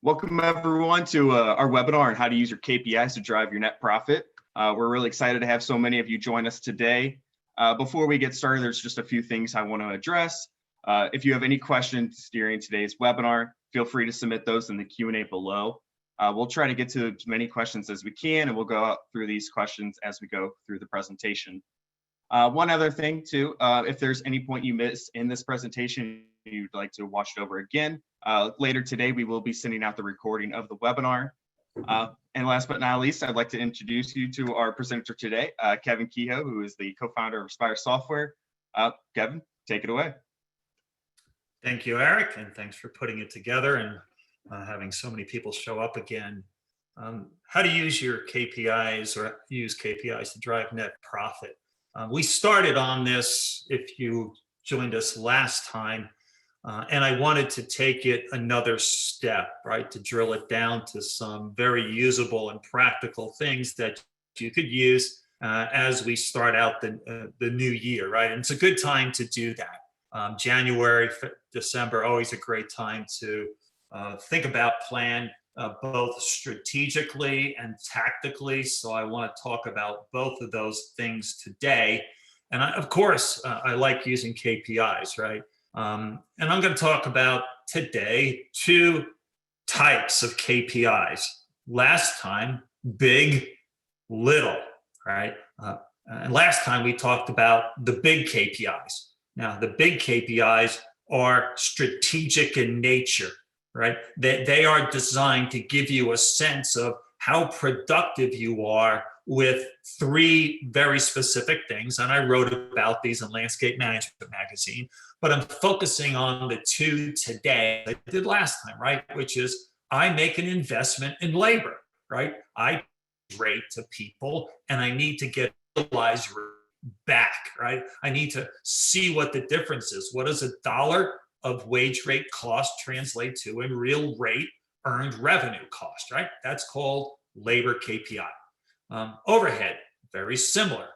Welcome everyone to our webinar on how to use your KPIs to drive your net profit. We're really excited to have so many of you join us today. Before we get started, there's just a few things I want to address. If you have any questions during today's webinar, feel free to submit those in the Q&A below. We'll try to get to as many questions as we can, and we'll go through these questions as we go through the presentation. One other thing too, if there's any point you missed in this presentation, you'd like to watch it over again, later today we will be sending out the recording of the webinar. And last but not least, I'd like to introduce you to our presenter today, Kevin Kehoe, who is the co-founder of Aspire Software. Kevin, take it away. Thank you, Eric, and thanks for putting it together and having so many people show up again. How to use your KPIs or use KPIs to drive net profit. We started on this, if you joined us last time, and I wanted to take it another step, right, to drill it down to some very usable and practical things that you could use as we start out the new year, right? And it's a good time to do that. January, December, always a great time to think about, plan, both strategically and tactically. So I want to talk about both of those things today. And of course, I like using KPIs, right? And I'm going to talk about today two types of KPIs. Last time, big, little, right? And last time we talked about the big KPIs. Now, the big KPIs are strategic in nature, right? They are designed to give you a sense of how productive you are with three very specific things. And I wrote about these in Landscape Management Magazine, but I'm focusing on the two today I did last time, right? Which is I make an investment in labor, right? I rate to people and I need to get realized back, right? I need to see what the difference is. What does $1 of wage rate cost translate to in real rate earned revenue cost, right? That's called labor KPI. Overhead, very similar.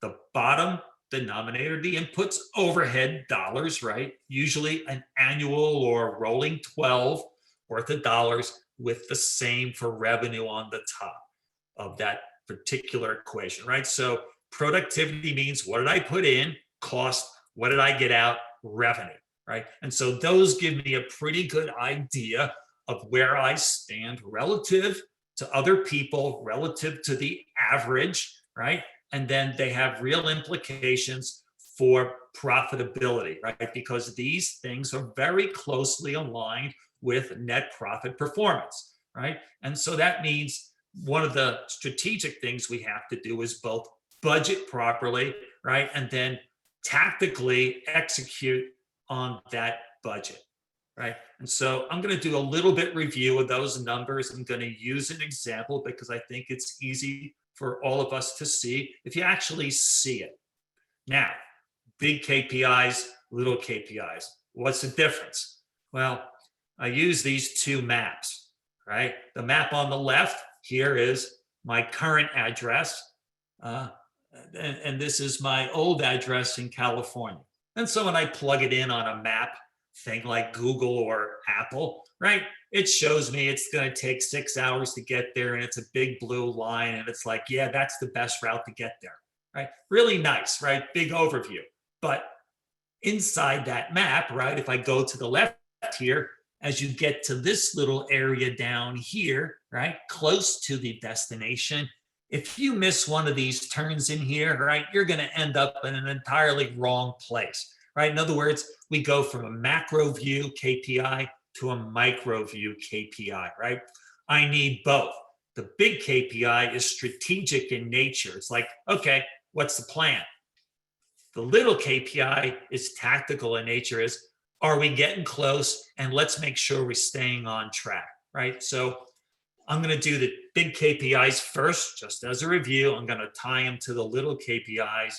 The bottom denominator, the input's overhead dollars, right? Usually an annual or rolling 12 worth of dollars with the same for revenue on the top of that particular equation, right? So productivity means what did I put in? Cost, what did I get out? Revenue, right? And so those give me a pretty good idea of where I stand relative to other people, relative to the average, right? And then they have real implications for profitability, right? Because these things are very closely aligned with net profit performance, right? And so that means one of the strategic things we have to do is both budget properly, right? And then tactically execute on that budget, right? And so I'm going to do a little bit review of those numbers. I'm going to use an example because I think it's easy for all of us to see if you actually see it. Now, big KPIs, little KPIs. What's the difference? Well, I use these two maps, right? The map on the left here is my current address, and this is my old address in California. And so when I plug it in on a map, thing like Google or Apple, right? It shows me it's going to take 6 hours to get there, and it's a big blue line, and it's like, yeah, that's the best route to get there, right? Really nice, right? Big overview. But inside that map, right, if I go to the left here, as you get to this little area down here, right, close to the destination, if you miss one of these turns in here, right, you're going to end up in an entirely wrong place. Right? In other words, we go from a macro view KPI to a micro view KPI, right? I need both. The big KPI is strategic in nature. It's like, okay, what's the plan? The little KPI is tactical in nature, is are we getting close? And let's make sure we're staying on track, right? So I'm going to do the big KPIs first, just as a review. I'm going to tie them to the little KPIs,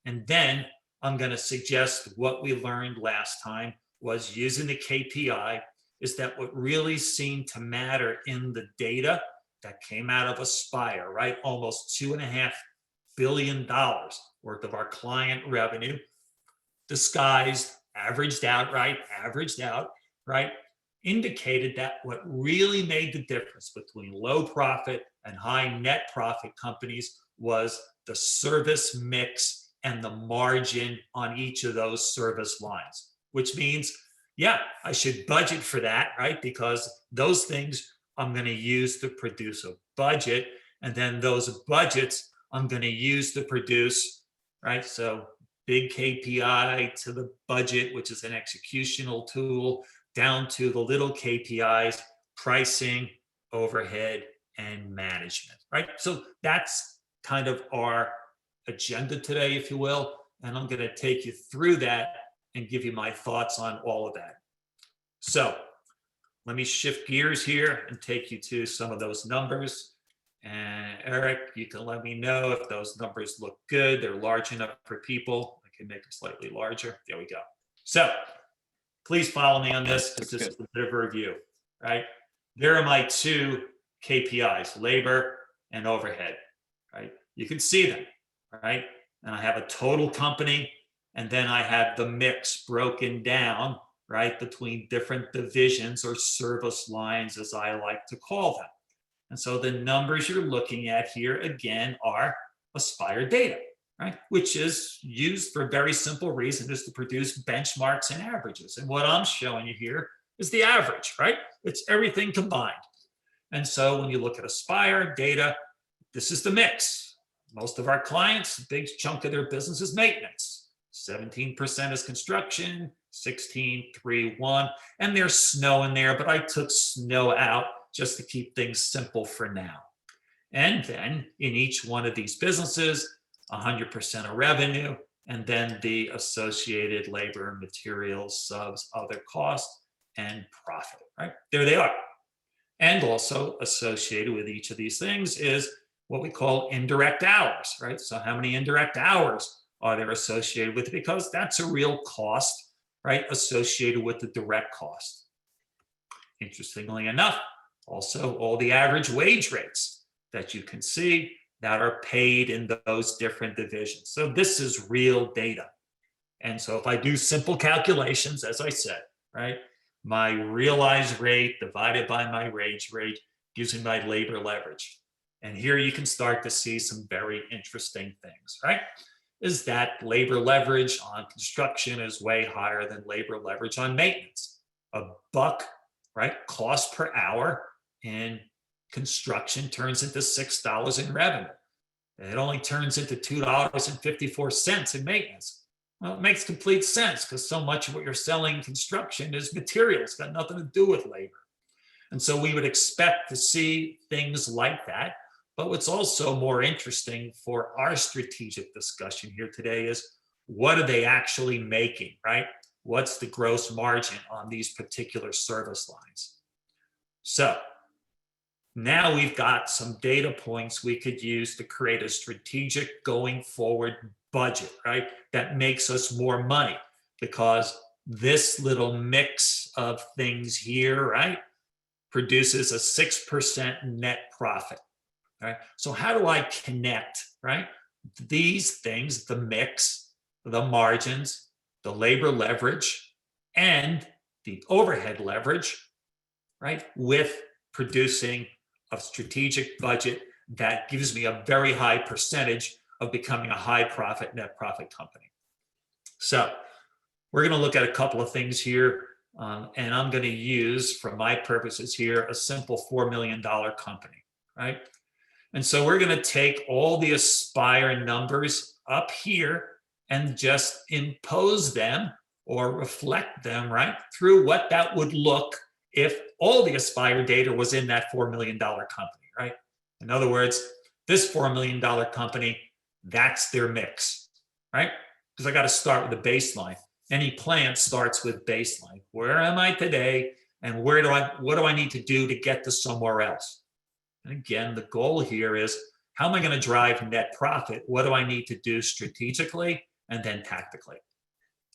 and then I'm going to suggest what we learned last time was using the KPI is that what really seemed to matter in the data that came out of Aspire, right? Almost $2.5 billion worth of our client revenue, disguised, averaged out, right? indicated that what really made the difference between low profit and high net profit companies was the service mix and the margin on each of those service lines, which means, yeah, I should budget for that, right? Because those things I'm going to use to produce a budget, and then those budgets I'm going to use to produce, right? So big KPI to the budget, which is an executional tool, down to the little KPIs, pricing, overhead, and management, right? So that's kind of our agenda today, if you will. And I'm going to take you through that and give you my thoughts on all of that. So let me shift gears here and take you to some of those numbers. And Eric, you can let me know if those numbers look good. They're large enough for people. I can make them slightly larger. There we go. So please follow me on this because this is a bit of a review, right? There are my two KPIs, labor and overhead, right? You can see them, right? And I have a total company, and then I have the mix broken down, right, between different divisions or service lines, as I like to call them. And so the numbers you're looking at here, again, are Aspire data, right? Which is used for a very simple reason, is to produce benchmarks and averages. And what I'm showing you here is the average, right? It's everything combined. And so when you look at Aspire data, this is the mix. Most of our clients, a big chunk of their business is maintenance. 17% is construction, 16, 3, 1, and there's snow in there, but I took snow out just to keep things simple for now. And then in each one of these businesses, 100% of revenue, and then the associated labor, materials, subs, other costs, and profit, right? There they are. And also associated with each of these things is what we call indirect hours, right? So how many indirect hours are there associated with it? Because that's a real cost, right, associated with the direct cost. Interestingly enough, also all the average wage rates that you can see that are paid in those different divisions. So this is real data. And so if I do simple calculations, as I said, right, my realized rate divided by my wage rate gives me my labor leverage. And here you can start to see some very interesting things, right? Is that labor leverage on construction is way higher than labor leverage on maintenance. $1, right, cost per hour in construction turns into $6 in revenue. It only turns into $2.54 in maintenance. Well, it makes complete sense because so much of what you're selling in construction is materials, got nothing to do with labor. And so we would expect to see things like that. But what's also more interesting for our strategic discussion here today is what are they actually making, right? What's the gross margin on these particular service lines? So now we've got some data points we could use to create a strategic going forward budget, right? That makes us more money because this little mix of things here, right, produces a 6% net profit. Right? So how do I connect, right, these things, the mix, the margins, the labor leverage, and the overhead leverage, right, with producing a strategic budget that gives me a very high percentage of becoming a high profit, net profit company? So we're going to look at a couple of things here, and I'm going to use, for my purposes here, a simple $4 million company, right? And so we're going to take all the Aspire numbers up here and just impose them or reflect them, right, through what that would look if all the Aspire data was in that $4 million company, right? In other words, this $4 million company, that's their mix, right? Because I got to start with the baseline. Any plan starts with baseline. Where am I today? And what do I need to do to get to somewhere else? And again, the goal here is, how am I going to drive net profit? What do I need to do strategically and then tactically?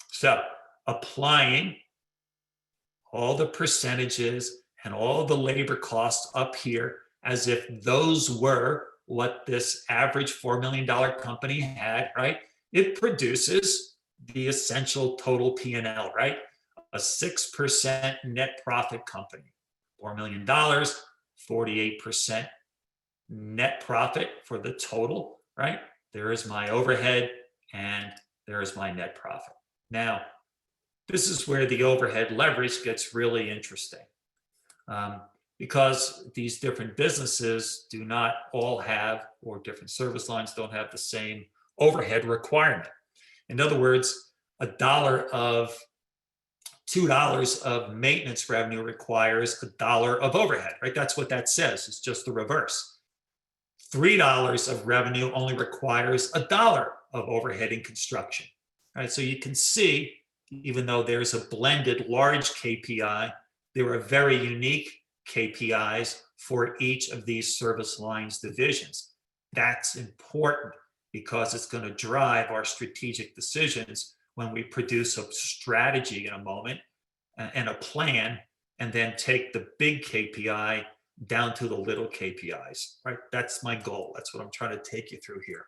So applying all the percentages and all the labor costs up here as if those were what this average $4 million company had, right? It produces the essential total P&L, right? a 6% net profit company. $4 million, 48% net profit for the total, right? There is my overhead and there is my net profit. Now, this is where the overhead leverage gets really interesting. Because these different businesses do not all have, or different service lines don't have the same overhead requirement. In other words, $2 of maintenance revenue requires $1 of overhead, right? That's what that says. It's just the reverse. $3 of revenue only requires $1 of overhead in construction, right? So you can see, even though there's a blended large KPI, there are very unique KPIs for each of these service lines divisions. That's important because it's going to drive our strategic decisions when we produce a strategy in a moment and a plan, and then take the big KPI down to the little KPIs, right? That's my goal. That's what I'm trying to take you through here,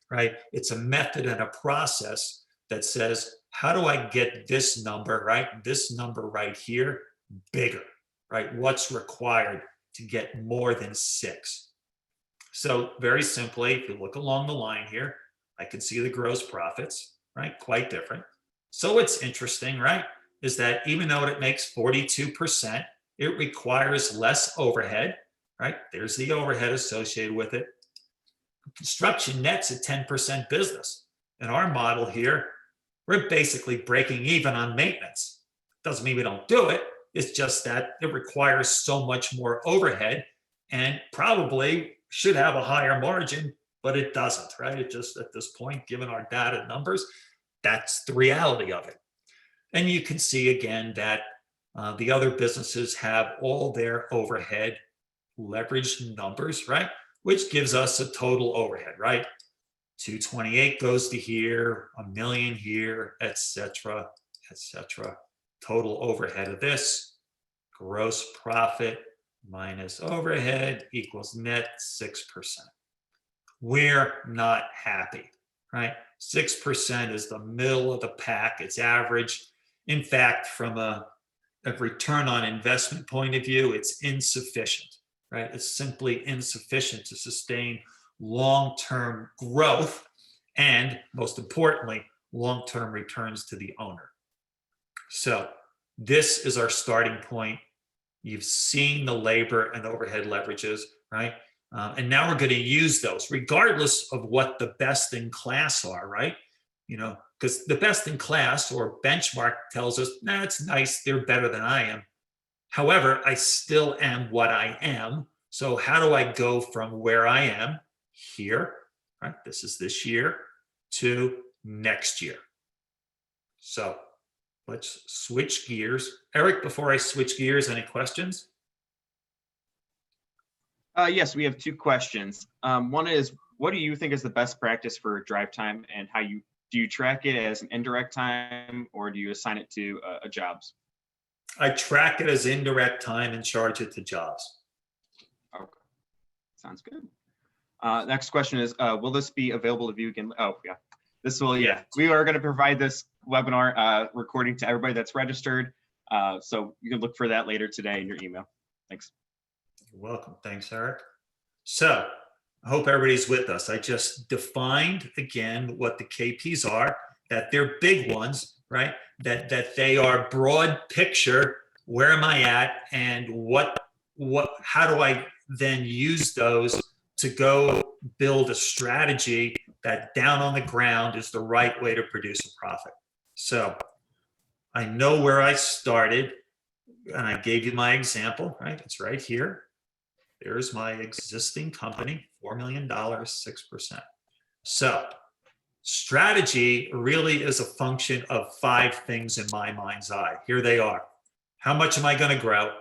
right? It's a method and a process that says, how do I get this number, right? This number right here, bigger, right? What's required to get more than 6? So very simply, if you look along the line here, I can see the gross profits, right? Quite different. So what's interesting, right, is that even though it makes 42%, it requires less overhead, right? There's the overhead associated with it. Construction net's a 10% business. In our model here, we're basically breaking even on maintenance. Doesn't mean we don't do it. It's just that it requires so much more overhead and probably should have a higher margin, but it doesn't, right? It just, at this point, given our data numbers, that's the reality of it. And you can see again that the other businesses have all their overhead leveraged numbers, right? Which gives us a total overhead, right? 228 goes to here, $1 million here, etc., etc. Total overhead of this, gross profit minus overhead equals net 6%. We're not happy, right? 6% is the middle of the pack. It's average. In fact, from a return on investment point of view, it's insufficient, right? It's simply insufficient to sustain long-term growth and, most importantly, long-term returns to the owner. So this is our starting point. You've seen the labor and overhead leverages, right? And now we're going to use those regardless of what the best in class are, right? You know, because the best in class or benchmark tells us, nah, it's nice, they're better than I am. However, I still am what I am. So how do I go from where I am here, right? This is this year, to next year. So let's switch gears. Eric, before I switch gears, any questions? Yes, we have 2 questions. One is, what do you think is the best practice for drive time, and how do you track it as an indirect time, or do you assign it to a jobs? I track it as indirect time and charge it to jobs. Okay, sounds good. Next question is, will this be available to view again? Oh, yeah. This will, yeah. We are going to provide this webinar recording to everybody that's registered. So you can look for that later today in your email. Thanks. You're welcome. Thanks, Eric. So I hope everybody's with us. I just defined again what the KPIs are, that they're big ones, right? That they are broad picture. Where am I at, and how do I then use those to go build a strategy that down on the ground is the right way to produce a profit? So I know where I started, and I gave you my example, right? It's right here. There's my existing company, $4 million, 6%. So strategy really is a function of 5 things in my mind's eye. Here they are. How much am I going to grow?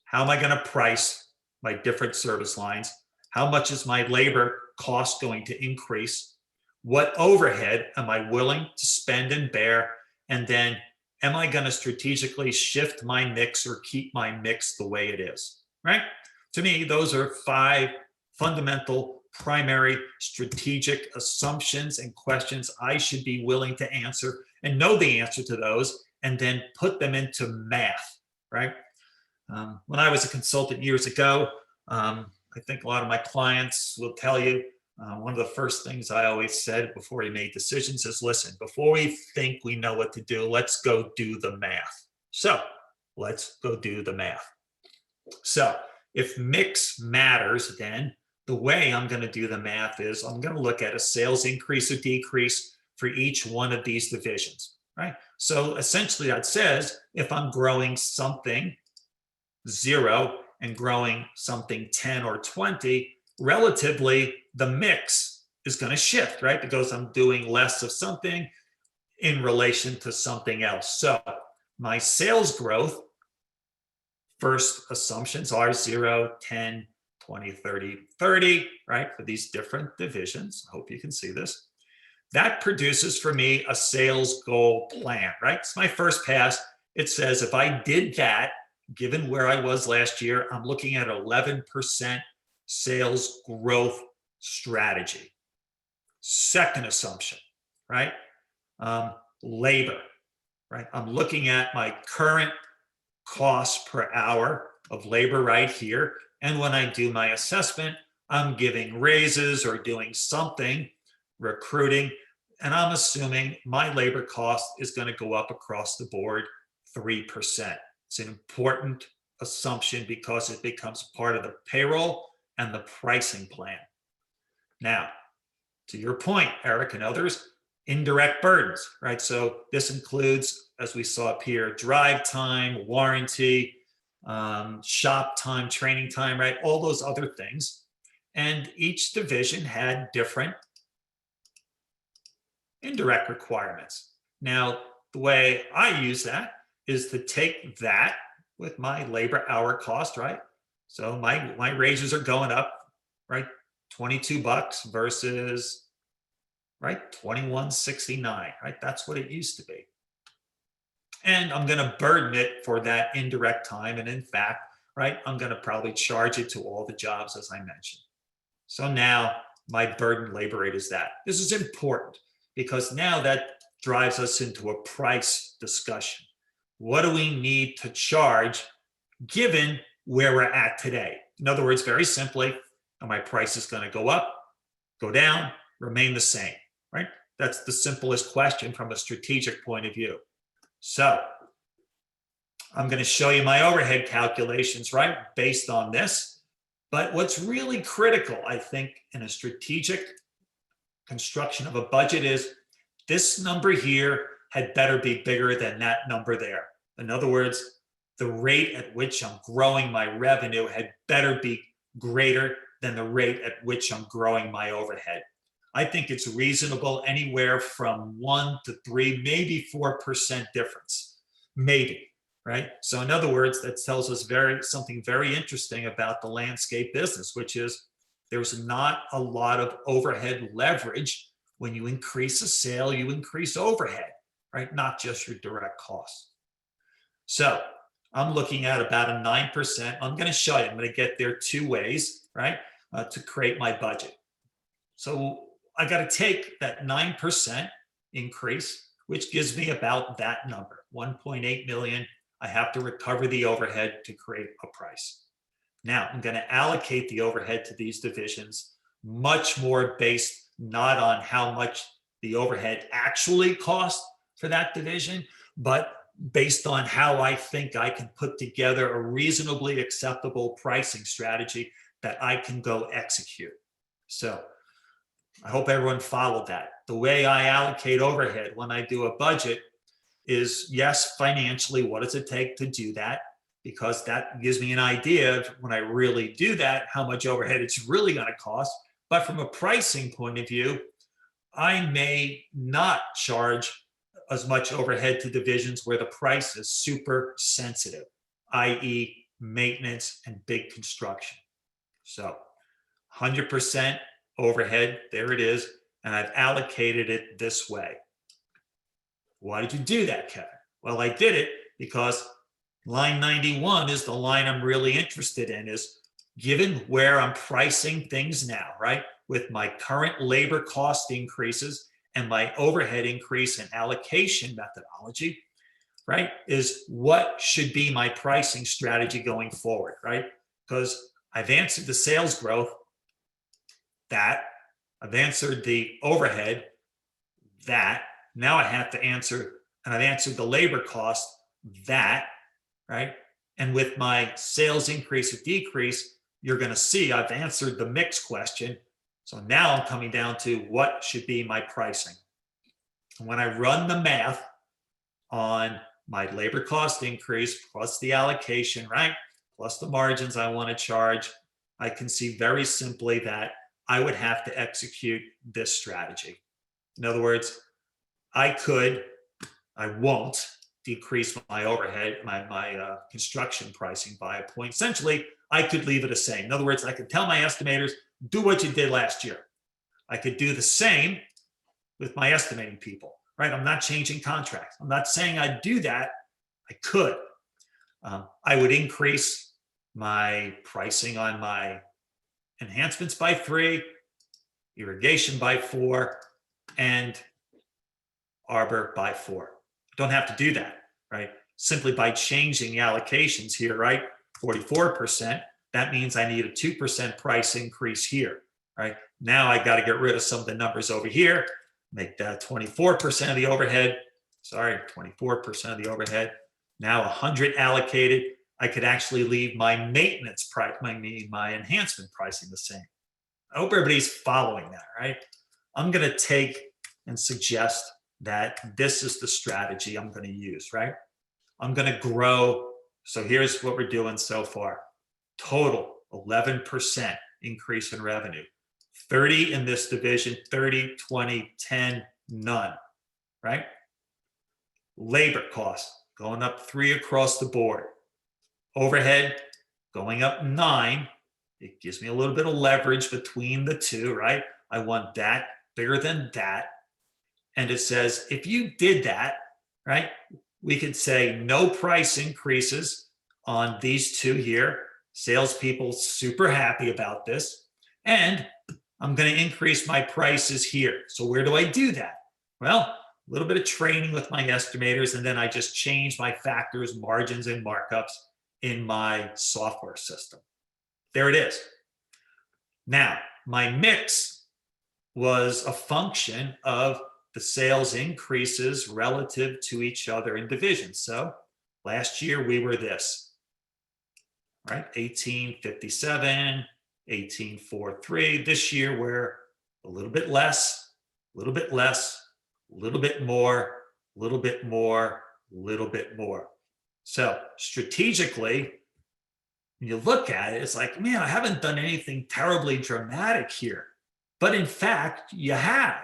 How am I going to price my different service lines? How much is my labor cost going to increase? What overhead am I willing to spend and bear? And then am I going to strategically shift my mix or keep my mix the way it is, right? To me, those are 5 fundamental, primary strategic assumptions and questions I should be willing to answer and know the answer to those and then put them into math, right? When I was a consultant years ago, I think a lot of my clients will tell you one of the first things I always said before we made decisions is, listen, before we think we know what to do, let's go do the math. So let's go do the math. So if mix matters, then the way I'm going to do the math is I'm going to look at a sales increase or decrease for each one of these divisions, right? So essentially that says if I'm growing something 0 and growing something 10 or 20, relatively the mix is going to shift, right? Because I'm doing less of something in relation to something else. So my sales growth, first assumptions are 0, 10, 20, 30, 30, right? For these different divisions. I hope you can see this. That produces for me a sales goal plan, right? It's my first pass. It says if I did that, given where I was last year, I'm looking at 11% sales growth strategy. Second assumption, right? Labor, right? I'm looking at my current cost per hour of labor right here. And when I do my assessment, I'm giving raises or doing something, recruiting, and I'm assuming my labor cost is going to go up across the board 3%. It's an important assumption because it becomes part of the payroll and the pricing plan. Now, to your point, Eric and others, indirect burdens, right? So this includes, as we saw up here, drive time, warranty, shop time, training time, right? All those other things. And each division had different indirect requirements. Now, the way I use that is to take that with my labor hour cost, right? So my raises are going up, right? $22 versus, right, $21.69, right? That's what it used to be. And I'm going to burden it for that indirect time. And in fact, right, I'm going to probably charge it to all the jobs as I mentioned. So now my burden labor rate is that. This is important because now that drives us into a price discussion. What do we need to charge given where we're at today? In other words, very simply, are my prices going to go up, go down, remain the same, right? That's the simplest question from a strategic point of view. So I'm going to show you my overhead calculations, right, based on this. But what's really critical, I think, in a strategic construction of a budget is this number here had better be bigger than that number there. In other words, the rate at which I'm growing my revenue had better be greater than the rate at which I'm growing my overhead. I think it's reasonable anywhere from 1 to 3, maybe 4% difference, maybe, right? So in other words, that tells us something very interesting about the landscape business, which is there's not a lot of overhead leverage. When you increase a sale, you increase overhead, right? Not just your direct costs. So I'm looking at about a 9%. I'm going to show you, I'm going to get there 2 ways, right, to create my budget. So I got to take that 9% increase, which gives me about that number, 1.8 million. I have to recover the overhead to create a price. Now I'm going to allocate the overhead to these divisions much more based not on how much the overhead actually costs for that division, but based on how I think I can put together a reasonably acceptable pricing strategy that I can go execute. So I hope everyone followed that. The way I allocate overhead when I do a budget is, yes, financially, what does it take to do that? Because that gives me an idea of when I really do that, how much overhead it's really going to cost. But from a pricing point of view, I may not charge as much overhead to divisions where the price is super sensitive, i.e. maintenance and big construction. So 100% overhead, there it is, and I've allocated it this way. Why did you do that, Kevin? Well, I did it because line 91 is the line I'm really interested in, is given where I'm pricing things now, right, with my current labor cost increases and my overhead increase and allocation methodology, right, is what should be my pricing strategy going forward, right? Because I've answered the sales growth, that. I've answered the overhead, that. Now I have to answer, and I've answered the labor cost, that, right? And with my sales increase or decrease, you're going to see I've answered the mix question. So now I'm coming down to what should be my pricing. And when I run the math on my labor cost increase plus the allocation, right, plus the margins I want to charge, I can see very simply that I would have to execute this strategy. In other words, I won't decrease my overhead, my construction pricing by a point. Essentially, I could leave it the same. In other words, I could tell my estimators, do what you did last year. I could do the same with my estimating people, right? I'm not changing contracts. I'm not saying I'd do that. I could. I would increase my pricing on my enhancements by 3, irrigation by 4, and arbor by 4. Don't have to do that, right? Simply by changing the allocations here, right? 44%, that means I need a 2% price increase here, right? Now I got to get rid of some of the numbers over here, make that 24% of the overhead. Sorry, 24% of the overhead. Now 100 allocated. I could actually leave my maintenance price, my enhancement pricing the same. I hope everybody's following that, right? I'm going to take and suggest that this is the strategy I'm going to use, right? I'm going to grow. So here's what we're doing so far. Total 11% increase in revenue. 30 in this division, 30, 20, 10, none, right? Labor costs going up 3 across the board. Overhead going up 9. It gives me a little bit of leverage between the two, right? I want that bigger than that. And it says, if you did that, right, we could say no price increases on these two here. Salespeople super happy about this. And I'm going to increase my prices here. So where do I do that? Well, a little bit of training with my estimators, and then I just change my factors, margins, and markups in my software system. There it is. Now, my mix was a function of the sales increases relative to each other in divisions. So last year we were this, right? 1857, 1843. This year we're a little bit less, a little bit less, a little bit more, a little bit more, a little bit more. So strategically, when you look at it, it's like, man, I haven't done anything terribly dramatic here. But in fact, you have,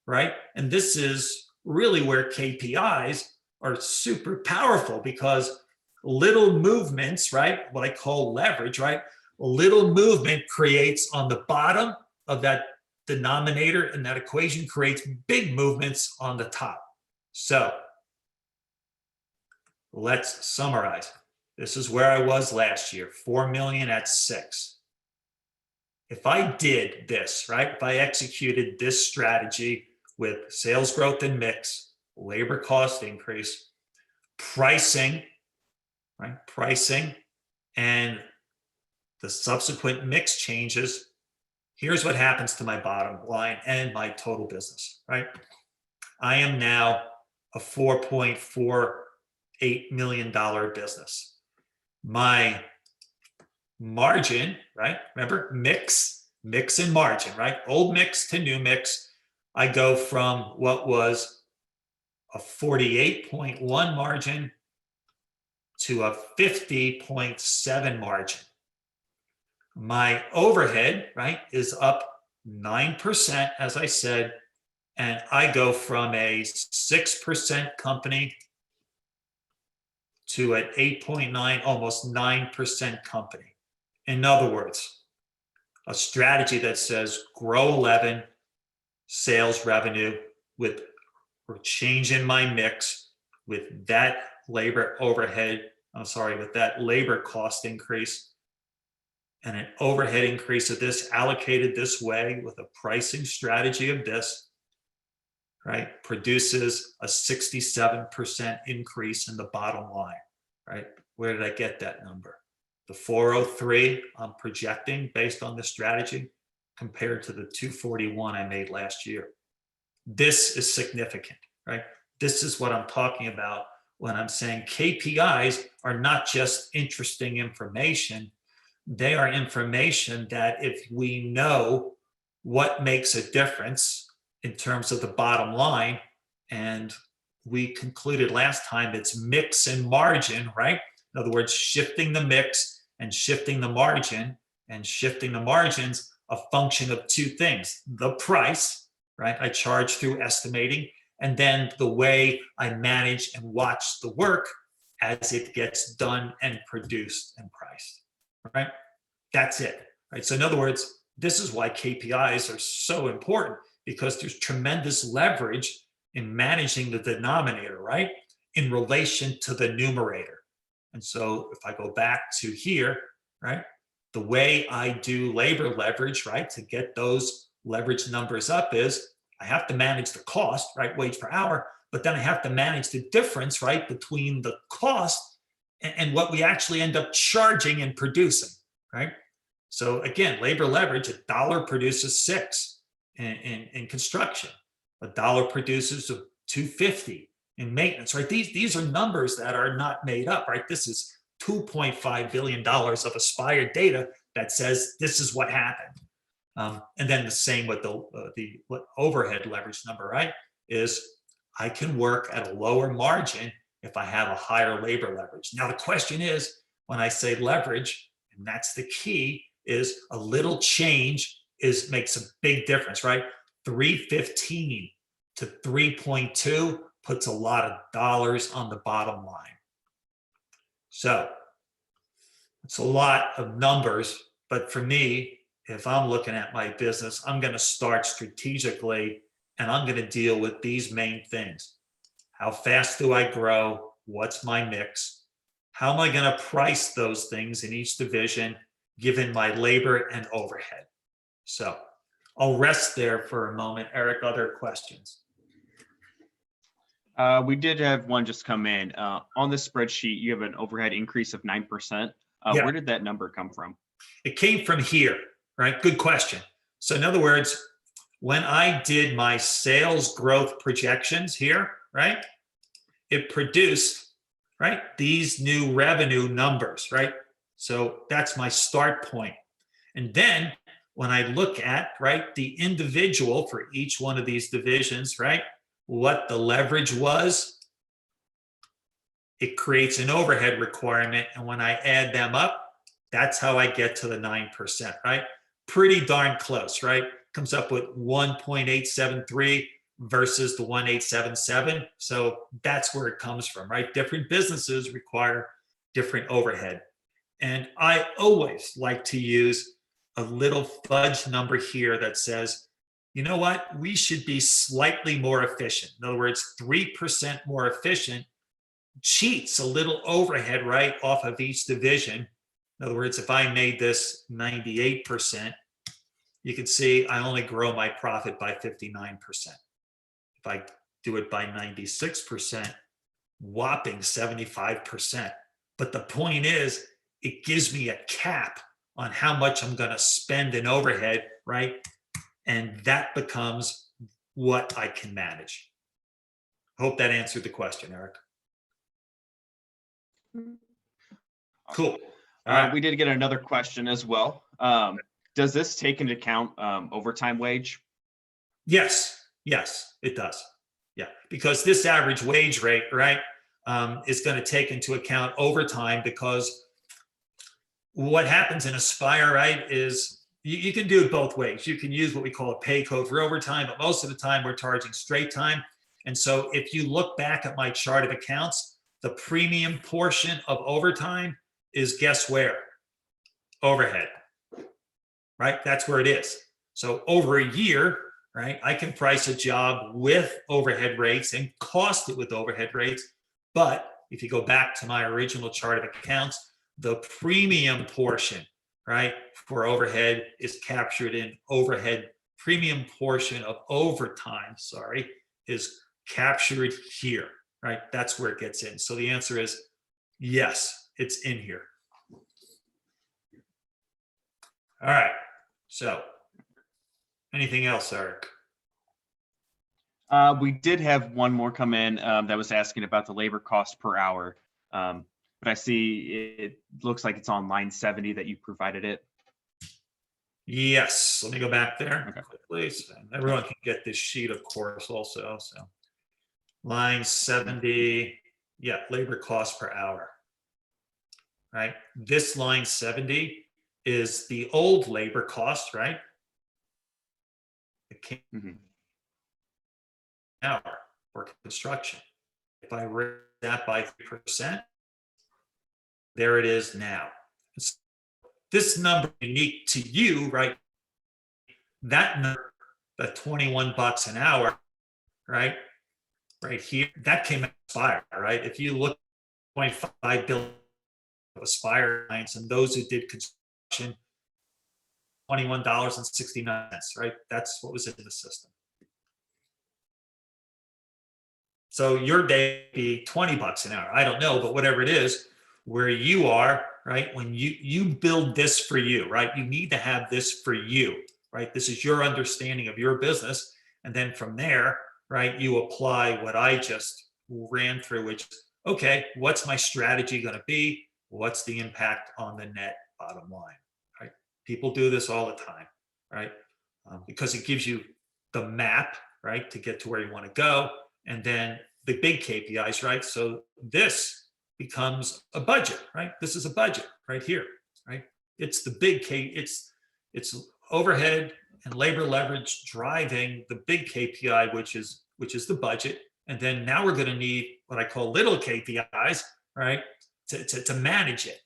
right? And this is really where KPIs are super powerful, because little movements, right? What I call leverage, right? A little movement creates on the bottom of that denominator in that equation creates big movements on the top. So let's summarize. This is where I was last year, 4 million at 6. If I did this, right? If I executed this strategy with sales growth and mix, labor cost increase, pricing, right? Pricing, and the subsequent mix changes, here's what happens to my bottom line and my total business, right? I am now a $4.48 million business. My margin, right? Remember, mix and margin, right? Old mix to new mix. I go from what was a 48.1 margin to a 50.7 margin. My overhead, right, is up 9%, as I said, and I go from a 6% company to an 8.9, almost 9% company. In other words, a strategy that says grow 11 sales revenue with or change in my mix with that labor overhead, with that labor cost increase and an overhead increase of this allocated this way with a pricing strategy of this, right, produces a 67% increase in the bottom line, right? Where did I get that number? The 403 I'm projecting based on this strategy compared to the 241 I made last year. This is significant, right? This is what I'm talking about when I'm saying KPIs are not just interesting information. They are information that if we know what makes a difference in terms of the bottom line, and we concluded last time it's mix and margin, right? In other words, shifting the mix and shifting the margin, and shifting the margins a function of two things: the price, right? I charge through estimating, and then the way I manage and watch the work as it gets done and produced and priced, right? That's it, right? So in other words, this is why KPIs are so important, because there's tremendous leverage in managing the denominator, right, in relation to the numerator. And so if I go back to here, right, the way I do labor leverage, right, to get those leverage numbers up is I have to manage the cost, right, wage per hour, but then I have to manage the difference, right, between the cost and what we actually end up charging and producing, right? So again, labor leverage, a dollar produces 6 in construction. A dollar produces 250 in maintenance, right? These are numbers that are not made up, right? This is $2.5 billion of aspired data that says this is what happened. And then the same with the overhead leverage number, right? Is I can work at a lower margin if I have a higher labor leverage. Now, the question is, when I say leverage, and that's the key, is a little change makes a big difference, right? 315 to 3.2 puts a lot of dollars on the bottom line. So it's a lot of numbers, but for me, if I'm looking at my business, I'm going to start strategically, and I'm going to deal with these main things. How fast do I grow? What's my mix? How am I going to price those things in each division, given my labor and overhead? So I'll rest there for a moment. Eric, other questions? We did have one just come in. On the spreadsheet, you have an overhead increase of 9%. Yeah. Where did that number come from? It came from here, right? Good question. So in other words, when I did my sales growth projections here, right, it produced, right, these new revenue numbers, right? So that's my start point. And then when I look at, right, the individual for each one of these divisions, right, what the leverage was, it creates an overhead requirement. And when I add them up, that's how I get to the 9%, right? Pretty darn close, right? Comes up with 1.873 versus the 1.877. So that's where it comes from, right? Different businesses require different overhead. And I always like to use a little fudge number here that says, you know what, we should be slightly more efficient. In other words, 3% more efficient cheats a little overhead, right, off of each division. In other words, if I made this 98%, you can see I only grow my profit by 59%. If I do it by 96%, whopping 75%. But the point is, it gives me a cap on how much I'm going to spend in overhead, right? And that becomes what I can manage. Hope that answered the question, Eric. Cool. We did get another question as well. Does this take into account overtime wage? Yes, it does. Yeah, because this average wage rate, right, is going to take into account overtime, because what happens in Aspire, right, is you can do it both ways. You can use what we call a pay code for overtime, but most of the time we're charging straight time. And so if you look back at my chart of accounts, the premium portion of overtime is, guess where? Overhead, right? That's where it is. So over a year, right, I can price a job with overhead rates and cost it with overhead rates. But if you go back to my original chart of accounts, the premium portion, right, for overhead is captured in overhead. Premium portion of overtime, is captured here, right? That's where it gets in. So the answer is yes, it's in here. All right. So anything else, Eric? We did have one more come in that was asking about the labor cost per hour. But I see it looks like it's on line 70 that you provided it. Yes. Let me go back there Okay. quickly. So everyone can get this sheet, of course, also. So line 70, yeah, labor cost per hour. Right. This line 70 is the old labor cost, right? It Mhm. hour for construction. If I raise that by 3%, there it is now. This number unique to you, right? That number, the 21 bucks an hour, right? Right here, that came out of Aspire, right? If you look at 0.5 billion of Aspire clients and those who did construction, $21.69, right? That's what was in the system. So your day be 20 bucks an hour. I don't know, but whatever it is, where you are, right? When you build this for you, right? You need to have this for you, right? This is your understanding of your business. And then from there, right, you apply what I just ran through, which is, okay, what's my strategy going to be? What's the impact on the net bottom line, right? People do this all the time, right? Because it gives you the map, right, to get to where you want to go. And then the big KPIs, right? So this becomes a budget, right? This is a budget right here, right? It's the big it's overhead and labor leverage driving the big KPI, which is the budget. And then now we're going to need what I call little KPIs, right? To manage it.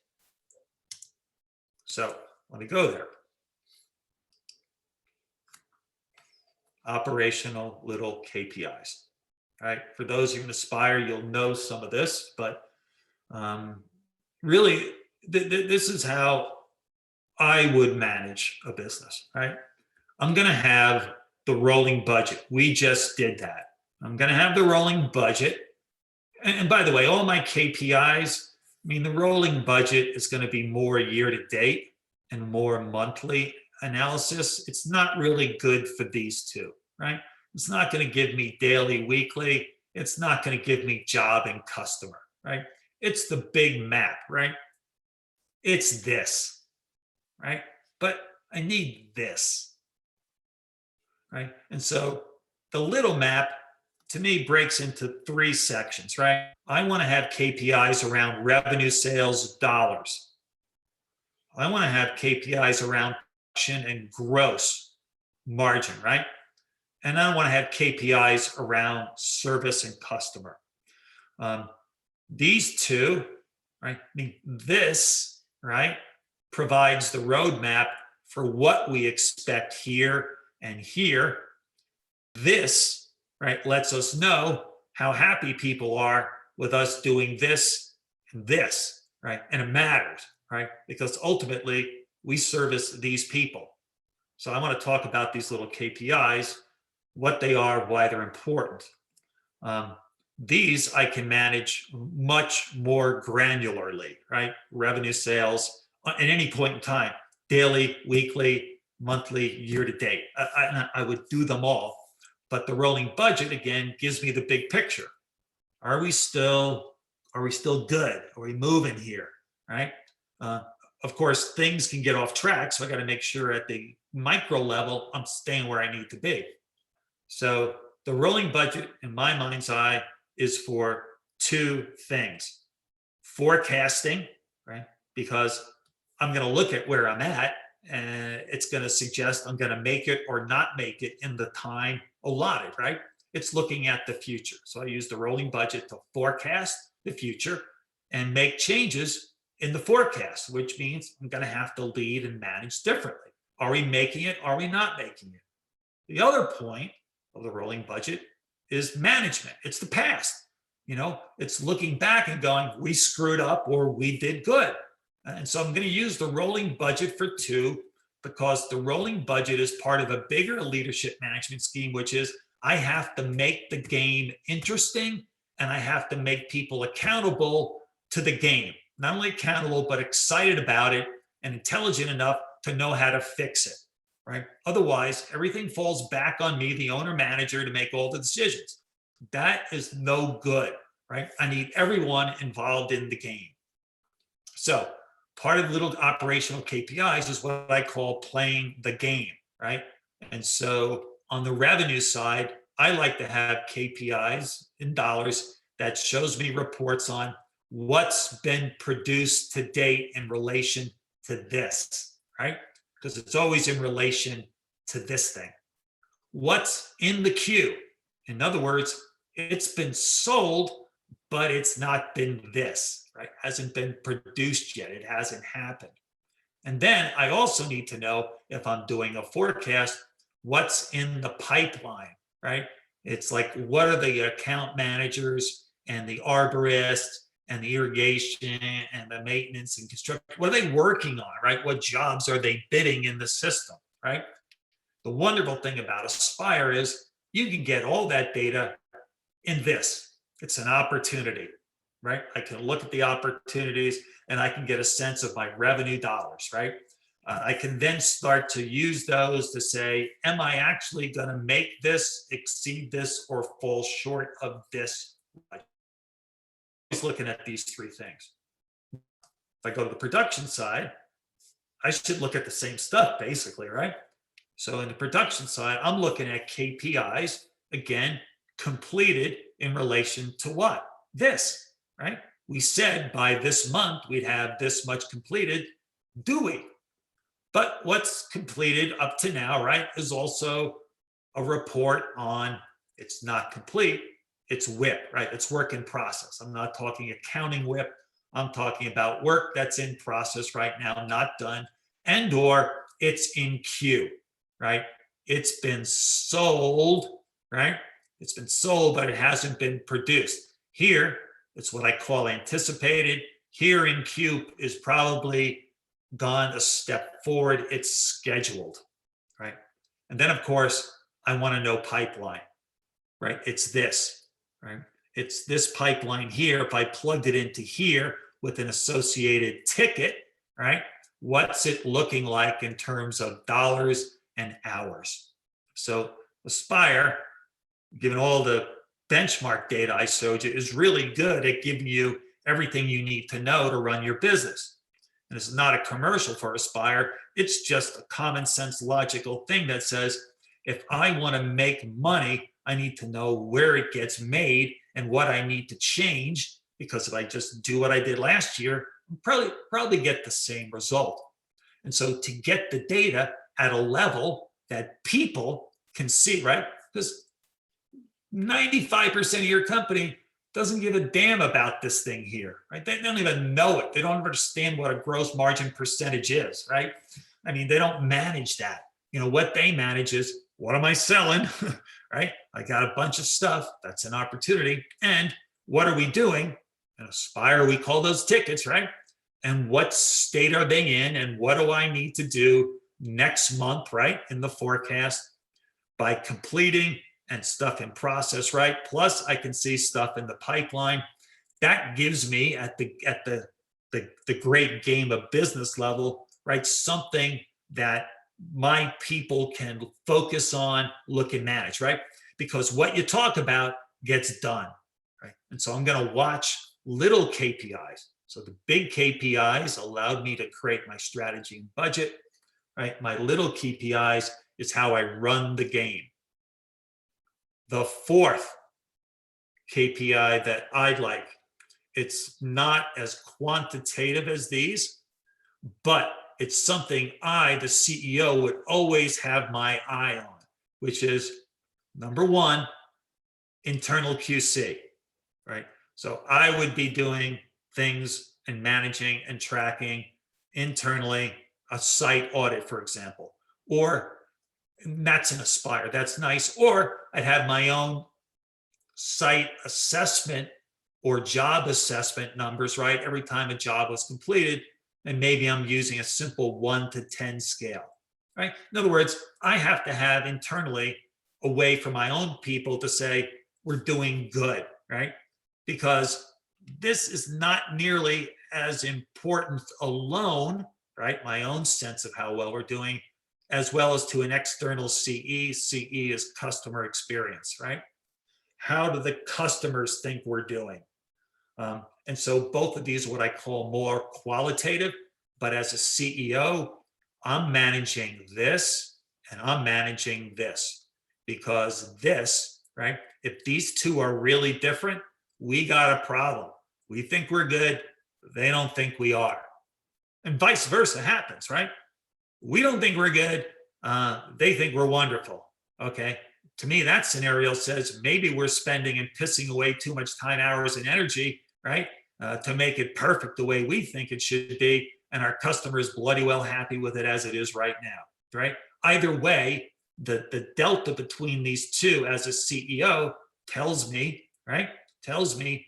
So let me go there. Operational little KPIs. Right. For those who Aspire, you'll know some of this, but really, this is how I would manage a business. Right. I'm going to have the rolling budget. We just did that. I'm going to have the rolling budget. And by the way, all my KPIs, I mean, the rolling budget is going to be more year to date and more monthly analysis. It's not really good for these two, right? It's not going to give me daily, weekly. It's not going to give me job and customer, right? It's the big map, right? It's this, right? But I need this, right? And so the little map to me breaks into 3 sections, right? I want to have KPIs around revenue, sales, dollars. I want to have KPIs around production and gross margin, right? And I want to have KPIs around service and customer. These two, right? I mean, this, right, provides the roadmap for what we expect here and here. This, right, lets us know how happy people are with us doing this and this, right? And it matters, right? Because ultimately we service these people. So I want to talk about these little KPIs, what they are, why they're important. These I can manage much more granularly, right? Revenue, sales at any point in time, daily, weekly, monthly, year to date. I would do them all. But the rolling budget, again, gives me the big picture. Are we still good? Are we moving here, right? Of course, things can get off track. So I got to make sure at the micro level, I'm staying where I need to be. So the rolling budget, in my mind's eye, is for 2 things. Forecasting, right? Because I'm going to look at where I'm at and it's going to suggest I'm going to make it or not make it in the time allotted, right? It's looking at the future. So I use the rolling budget to forecast the future and make changes in the forecast, which means I'm going to have to lead and manage differently. Are we making it? Are we not making it? The other point of the rolling budget is management. It's the past. You know, it's looking back and going, we screwed up or we did good. And so I'm going to use the rolling budget for 2 because the rolling budget is part of a bigger leadership management scheme, which is I have to make the game interesting, and I have to make people accountable to the game. Not only accountable, but excited about it and intelligent enough to know how to fix it, right? Otherwise, everything falls back on me, the owner manager, to make all the decisions. That is no good, right? I need everyone involved in the game. So part of the little operational KPIs is what I call playing the game, right? And so on the revenue side, I like to have KPIs in dollars that shows me reports on what's been produced to date in relation to this, right? Because it's always in relation to this thing. What's in the queue? In other words, it's been sold, but it's not been this, right? Hasn't been produced yet. It hasn't happened. And then I also need to know, if I'm doing a forecast, what's in the pipeline, right? It's like, what are the account managers and the arborists and the irrigation and the maintenance and construction, what are they working on, right? What jobs are they bidding in the system, right? The wonderful thing about Aspire is you can get all that data in this. It's an opportunity, right? I can look at the opportunities and I can get a sense of my revenue dollars, right? I can then start to use those to say, am I actually going to make this, exceed this, or fall short of this? Always looking at these three things. If I go to the production side, I should look at the same stuff basically, right? So in the production side, I'm looking at KPIs, again, completed in relation to what? This, right? We said by this month we'd have this much completed. Do we? But what's completed up to now, right, is also a report on it's not complete, it's WIP, right? It's work in process. I'm not talking accounting WIP. I'm talking about work that's in process right now, not done, and or it's in queue, right? It's been sold, right? It's been sold, but it hasn't been produced. Here, it's what I call anticipated. Here in queue is probably gone a step forward. It's scheduled, right? And then, of course, I want to know pipeline, right? It's this, right? It's this pipeline here. If I plugged it into here with an associated ticket, right? What's it looking like in terms of dollars and hours? So Aspire, given all the benchmark data I showed you, is really good at giving you everything you need to know to run your business. And it's not a commercial for Aspire. It's just a common sense, logical thing that says, if I want to make money, I need to know where it gets made and what I need to change. Because if I just do what I did last year, I'll probably get the same result. And so to get the data at a level that people can see, right? Because 95% of your company doesn't give a damn about this thing here, right? They don't even know it. They don't understand what a gross margin percentage is, right? I mean, they don't manage that. You know, what they manage is, what am I selling, right? I got a bunch of stuff. That's an opportunity. And what are we doing? In Aspire, we call those tickets, right? And what state are they in? And what do I need to do next month, right? In the forecast by completing and stuff in process, right? Plus I can see stuff in the pipeline. That gives me at the great game of business level, right? Something that my people can focus on, look and manage, right? Because what you talk about gets done, right? And so I'm going to watch little KPIs. So the big KPIs allowed me to create my strategy and budget, right? My little KPIs is how I run the game. The fourth KPI that I'd like, it's not as quantitative as these, but it's something I, the CEO, would always have my eye on, which is number one, internal QC, right? So I would be doing things and managing and tracking internally a site audit, for example, or that's an Aspire, that's nice. Or I'd have my own site assessment or job assessment numbers, right? Every time a job was completed, and maybe I'm using a simple 1 to 10 scale, right? In other words, I have to have internally away from my own people to say, we're doing good, right? Because this is not nearly as important alone, right? My own sense of how well we're doing, as well as to an external CE. CE is customer experience, right? How do the customers think we're doing? And so both of these are what I call more qualitative, but as a CEO, I'm managing this and I'm managing this, because this, right? If these two are really different, we got a problem. We think we're good, they don't think we are. And vice versa happens, right? We don't think we're good, they think we're wonderful. Okay. To me, that scenario says maybe we're spending and pissing away too much time, hours, and energy, right? To make it perfect the way we think it should be. And our customers bloody well happy with it as it is right now, right? Either way, the delta between these two as a CEO tells me, right? Tells me,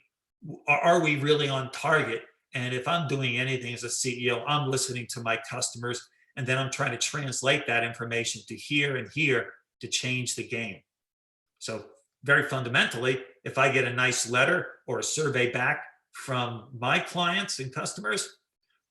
are we really on target? And if I'm doing anything as a CEO, I'm listening to my customers, and then I'm trying to translate that information to here and here to change the game. So very fundamentally, if I get a nice letter or a survey back from my clients and customers,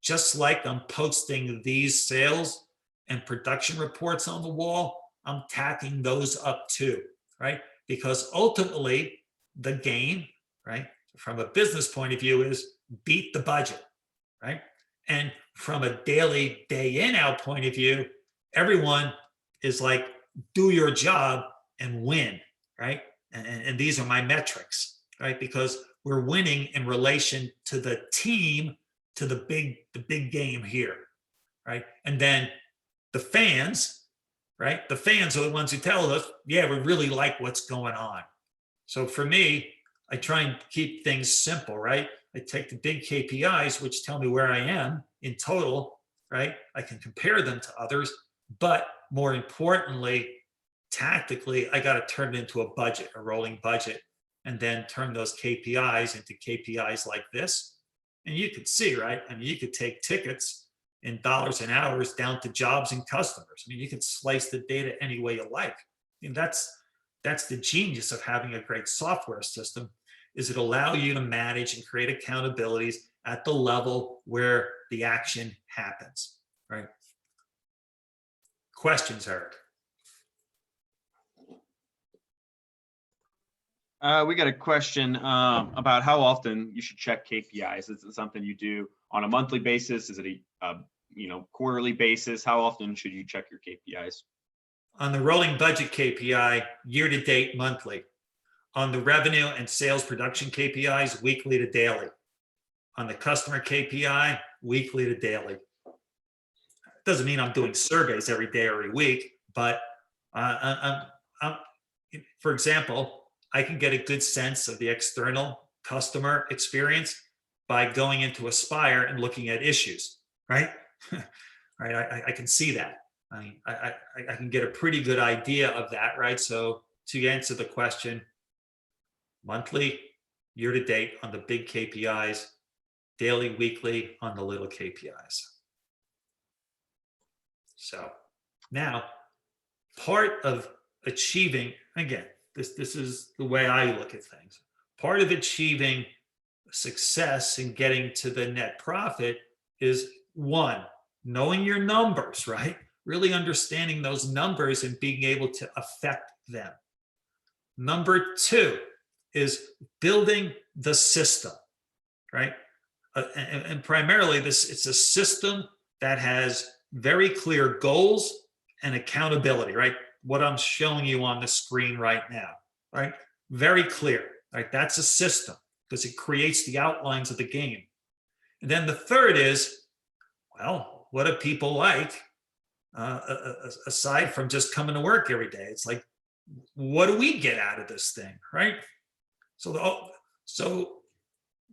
just like I'm posting these sales and production reports on the wall, I'm tacking those up too, right? Because ultimately the game, right, from a business point of view is beat the budget, right? And from a daily day in out point of view, everyone is like, do your job and win, right? And these are my metrics, right? Because we're winning in relation to the team, to the big game here, right? And then the fans, right? The fans are the ones who tell us, yeah, we really like what's going on. So for me, I try and keep things simple, right? I take the big KPIs, which tell me where I am in total, right? I can compare them to others, but more importantly, tactically, I got to turn it into a budget, a rolling budget, and then turn those KPIs into KPIs like this. And you could see, right? I mean, you could take tickets in dollars and hours down to jobs and customers. I mean, you could slice the data any way you like. I mean, that's the genius of having a great software system, is it allow you to manage and create accountabilities at the level where the action happens, right? Questions, Eric? We got a question about how often you should check KPIs. Is it something you do on a monthly basis? Is it a quarterly basis? How often should you check your KPIs? On the rolling budget KPI, year to date, monthly. On the revenue and sales production KPIs, weekly to daily. On the customer KPI, weekly to daily. Doesn't mean I'm doing surveys every day or every week, but for example, I can get a good sense of the external customer experience by going into Aspire and looking at issues, right? Right, I can see that. I can get a pretty good idea of that, right? So to answer the question, monthly, year to date on the big KPIs, daily, weekly on the little KPIs. So now, part of achieving, again, this is the way I look at things. Part of achieving success in getting to the net profit is, one, knowing your numbers, right? Really understanding those numbers and being able to affect them. Number two is building the system, right? And primarily it's a system that has very clear goals and accountability, right? What I'm showing you on the screen right now, right? Very clear, right? That's a system because it creates the outlines of the game. And then the third is, well, what do people like aside from just coming to work every day? It's like, what do we get out of this thing, right? So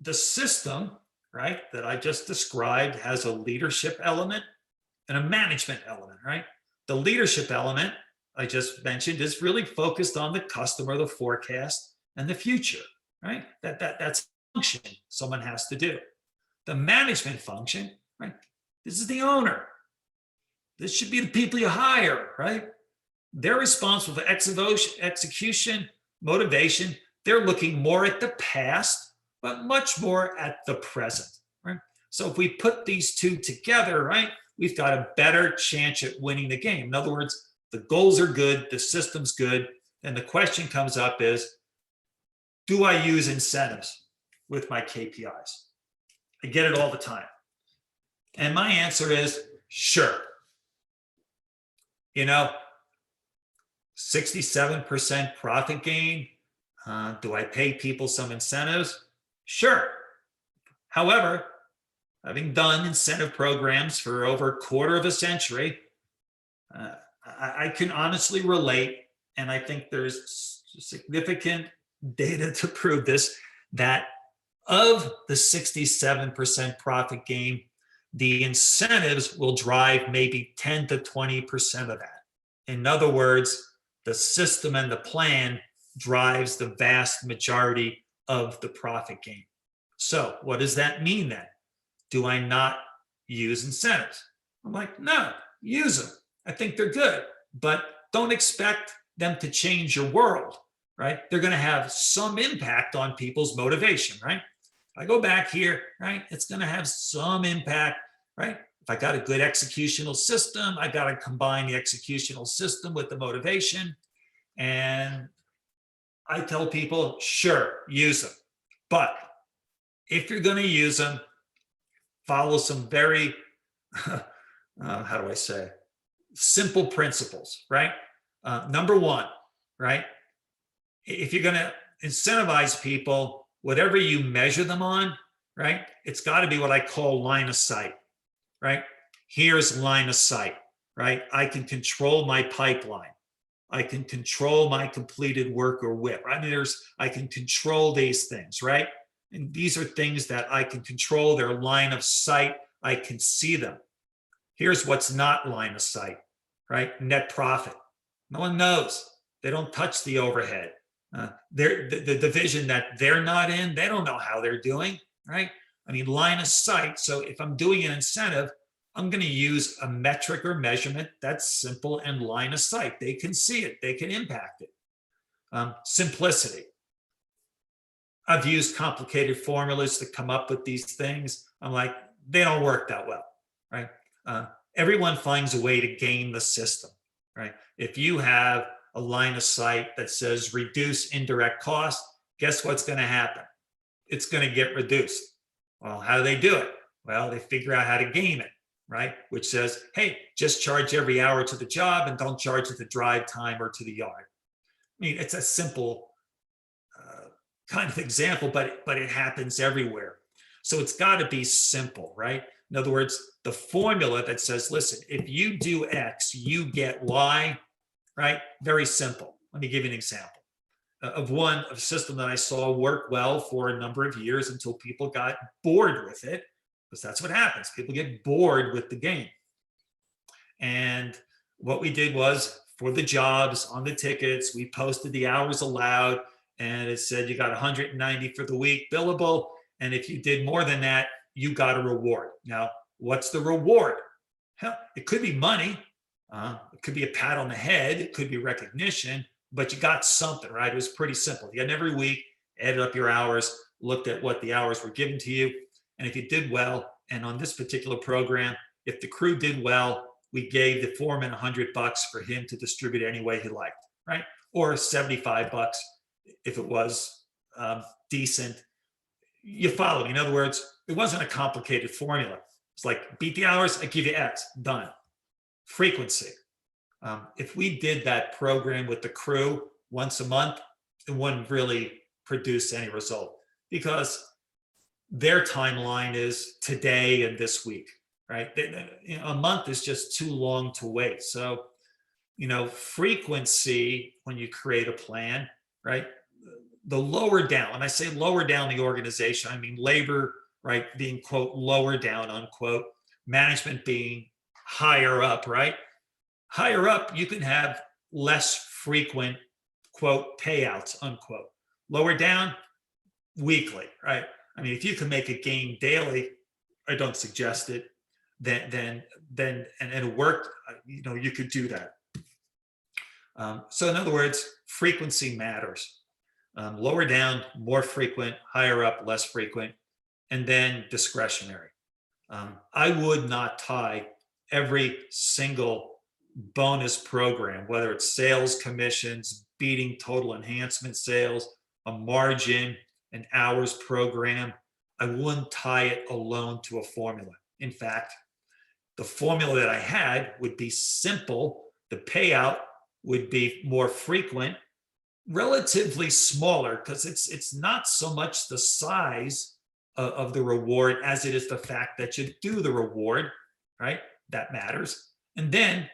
the system, right, that I just described has a leadership element and a management element, right? The leadership element I just mentioned is really focused on the customer, the forecast, and the future, right? That's a function someone has to do. The management function, right? This is the owner. This should be the people you hire, right? They're responsible for execution, motivation. They're looking more at the past, but much more at the present, right? So if we put these two together, right, we've got a better chance at winning the game. In other words, the goals are good, the system's good, and the question comes up is, do I use incentives with my KPIs? I get it all the time. And my answer is sure. 67% profit gain. Do I pay people some incentives? Sure. However, having done incentive programs for over a quarter of a century, I can honestly relate, and I think there's significant data to prove this, that of the 67% profit gain, the incentives will drive maybe 10 to 20% of that. In other words, the system and the plan drives the vast majority of the profit gain. So what does that mean then? Do I not use incentives? I'm like, no, use them. I think they're good, but don't expect them to change your world, right? They're going to have some impact on people's motivation, right? I go back here, right? It's going to have some impact, right? If I got a good executional system, I got to combine the executional system with the motivation. And I tell people, sure, use them. But if you're going to use them, follow some very, how do I say, simple principles, right? Number one, right? If you're going to incentivize people, whatever you measure them on, right? It's got to be what I call line of sight, right? Here's line of sight, right? I can control my pipeline. I can control my completed work or WIP. I mean, I can control these things, right? And these are things that I can control. Their line of sight. I can see them. Here's what's not line of sight, right? Net profit. No one knows. They don't touch the overhead. The division that they're not in, they don't know how they're doing, right? I mean, line of sight. So if I'm doing an incentive, I'm going to use a metric or measurement that's simple and line of sight. They can see it. They can impact it. Simplicity. I've used complicated formulas to come up with these things. I'm like, they don't work that well, right? Everyone finds a way to game the system, right? If you have a line of sight that says reduce indirect cost, guess what's going to happen? It's going to get reduced. Well, how do they do it? Well, they figure out how to game it, right? Which says, hey, just charge every hour to the job and don't charge it to drive time or to the yard. I mean, it's a simple kind of example, but it happens everywhere. So it's got to be simple, right? In other words, the formula that says, listen, if you do X, you get Y, right? Very simple. Let me give you an example of a system that I saw work well for a number of years until people got bored with it, because that's what happens. People get bored with the game. And what we did was, for the jobs on the tickets, we posted the hours allowed, and it said you got 190 for the week billable. And if you did more than that, you got a reward. Now, what's the reward? Hell, it could be money. It could be a pat on the head. It could be recognition, but you got something, right? It was pretty simple. You had every week, added up your hours, looked at what the hours were given to you. And if you did well, and on this particular program, if the crew did well, we gave the foreman $100 for him to distribute any way he liked, right? Or $75 if it was decent. You follow me. In other words, it wasn't a complicated formula. It's like, beat the hours, I give you X, done. Frequency. If we did that program with the crew once a month, it wouldn't really produce any result, because their timeline is today and this week, right? A month is just too long to wait. So, frequency, when you create a plan, right? The lower down, and I say lower down the organization, I mean labor, right, being, quote, lower down, unquote, management being higher up, right? Higher up, you can have less frequent, quote, payouts, unquote. Lower down, weekly, right? I mean, if you can make a gain daily, I don't suggest it, then and it worked, you could do that. So in other words, frequency matters. Lower down, more frequent; higher up, less frequent; and then discretionary. I would not tie every single bonus program, whether it's sales commissions, beating total enhancement sales, a margin, an hours program. I wouldn't tie it alone to a formula. In fact, the formula that I had would be simple. The payout would be more frequent, relatively smaller, because it's not so much the size of the reward as it is the fact that you do the reward, right? That matters. And then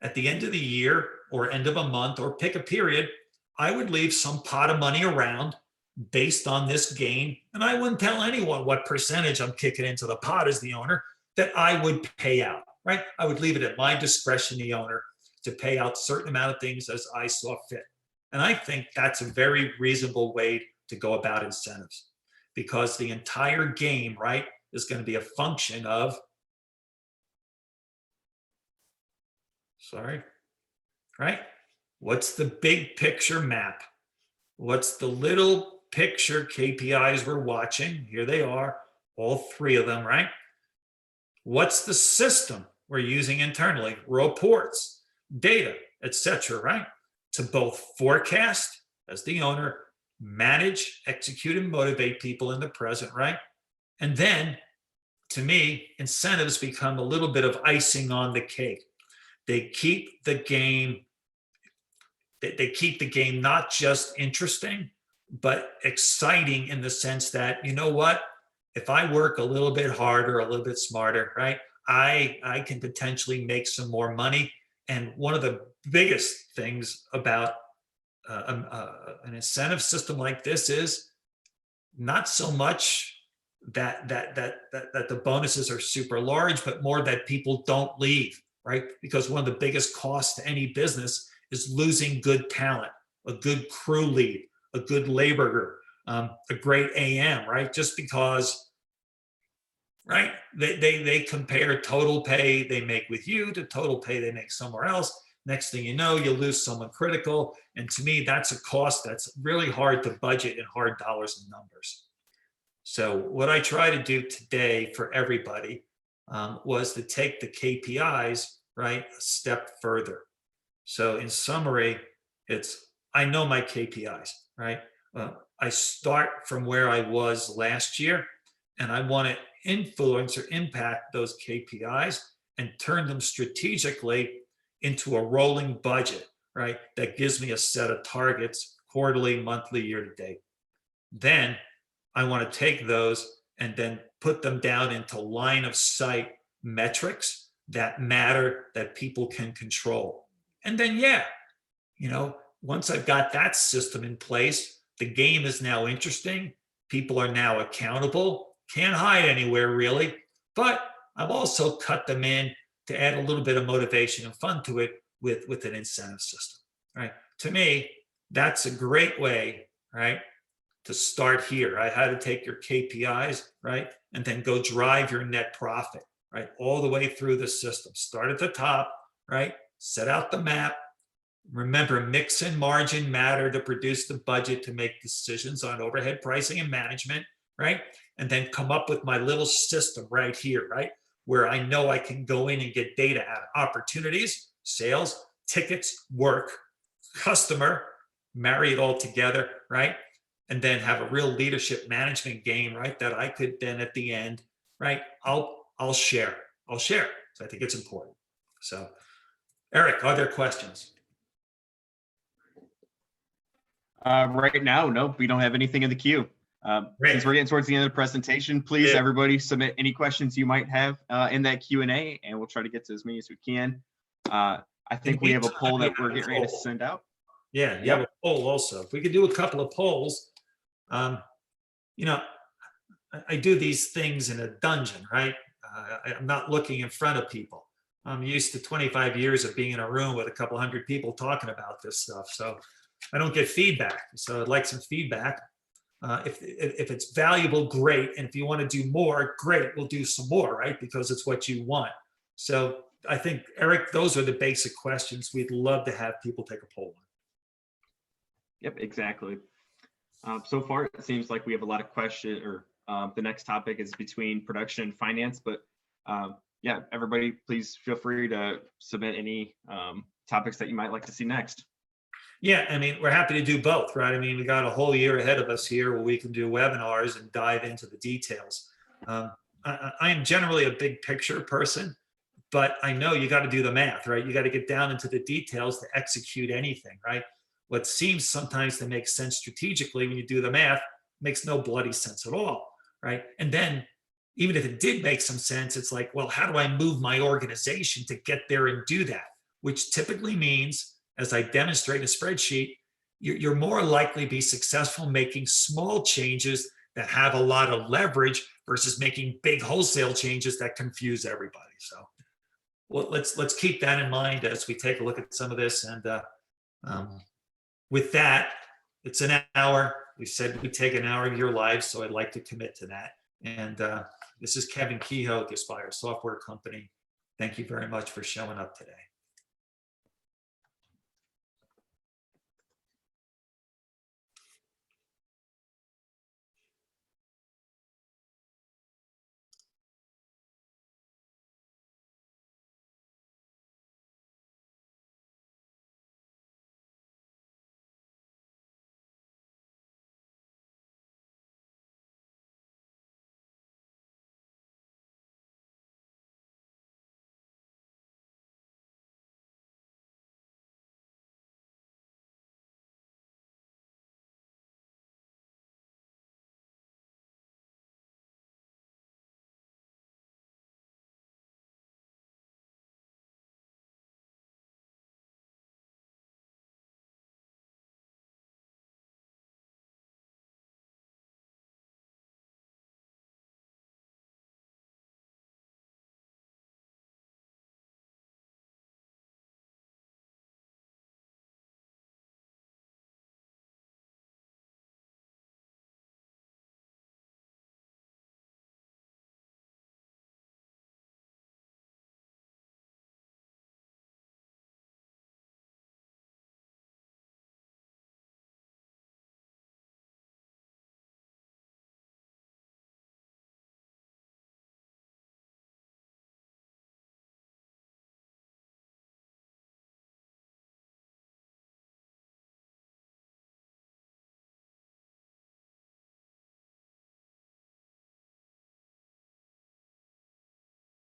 at the end of the year or end of a month, or pick a period, I would leave some pot of money around based on this gain. And I wouldn't tell anyone what percentage I'm kicking into the pot as the owner that I would pay out, right? I would leave it at my discretion, the owner, to pay out certain amount of things as I saw fit. And I think that's a very reasonable way to go about incentives, because the entire game, right, is going to be a function of, right? What's the big picture map? What's the little picture KPIs we're watching? Here they are, all three of them, right? What's the system we're using internally? Reports, data, etc., right? To both forecast as the owner, manage, execute, and motivate people in the present, right? And then, to me, incentives become a little bit of icing on the cake. They keep the game not just interesting, but exciting, in the sense that, you know what, if I work a little bit harder, a little bit smarter, right, I can potentially make some more money. And one of the biggest things about an incentive system like this is not so much that the bonuses are super large, but more that people don't leave, right? Because one of the biggest costs to any business is losing good talent, a good crew lead, a good laborer, a great AM, right? Just because, right, they compare total pay they make with you to total pay they make somewhere else. Next thing you know, you lose someone critical. And to me, that's a cost that's really hard to budget in hard dollars and numbers. So what I try to do today for everybody was to take the KPIs, right, a step further. So in summary, it's, I know my KPIs, right? I start from where I was last year, and I want to influence or impact those KPIs and turn them strategically into a rolling budget, right? That gives me a set of targets, quarterly, monthly, year to date. Then I want to take those and then put them down into line of sight metrics that matter, that people can control. And then, yeah, you know, once I've got that system in place, the game is now interesting. People are now accountable. Can't hide anywhere, really. But I've also cut them in to add a little bit of motivation and fun to it with an incentive system, right? To me, that's a great way, right, to start here. Right? How to take your KPIs, right, and then go drive your net profit, right, all the way through the system. Start at the top, right, set out the map. Remember, mix and margin matter to produce the budget to make decisions on overhead pricing and management, right? And then come up with my little system right here, right? Where I know I can go in and get data out of opportunities, sales, tickets, work, customer, marry it all together, right? And then have a real leadership management game, right? That I could then at the end, right? I'll share. So I think it's important. So, Eric, are there questions? Right now, nope, we don't have anything in the queue. Since we're getting towards the end of the presentation, please, everybody, submit any questions you might have in that Q&A, and we'll try to get to as many as we can. I think we have a poll that we're getting ready to send out. Yeah, you have a poll also. If we could do a couple of polls, you know, I do these things in a dungeon, right? I'm not looking in front of people. I'm used to 25 years of being in a room with a couple hundred people talking about this stuff. So I don't get feedback. So I'd like some feedback. If it's valuable, great. And if you want to do more, great. We'll do some more, right? Because it's what you want. So I think, Eric, those are the basic questions we'd love to have people take a poll on. Yep, exactly. So far, it seems like we have a lot of questions, or the next topic is between production and finance. But yeah, everybody, please feel free to submit any topics that you might like to see next. Yeah, I mean, we're happy to do both, right? I mean, we got a whole year ahead of us here where we can do webinars and dive into the details. I am generally a big picture person, but I know you got to do the math, right? You got to get down into the details to execute anything, right? What seems sometimes to make sense strategically when you do the math makes no bloody sense at all, right? And then even if it did make some sense, it's like, well, how do I move my organization to get there and do that? Which typically means, as I demonstrate in a spreadsheet, you're more likely to be successful making small changes that have a lot of leverage versus making big wholesale changes that confuse everybody. So well, let's keep that in mind as we take a look at some of this. And with that, it's an hour. We said we'd take an hour of your lives, so I'd like to commit to that. And this is Kevin Kehoe at the Aspire Software Company. Thank you very much for showing up today.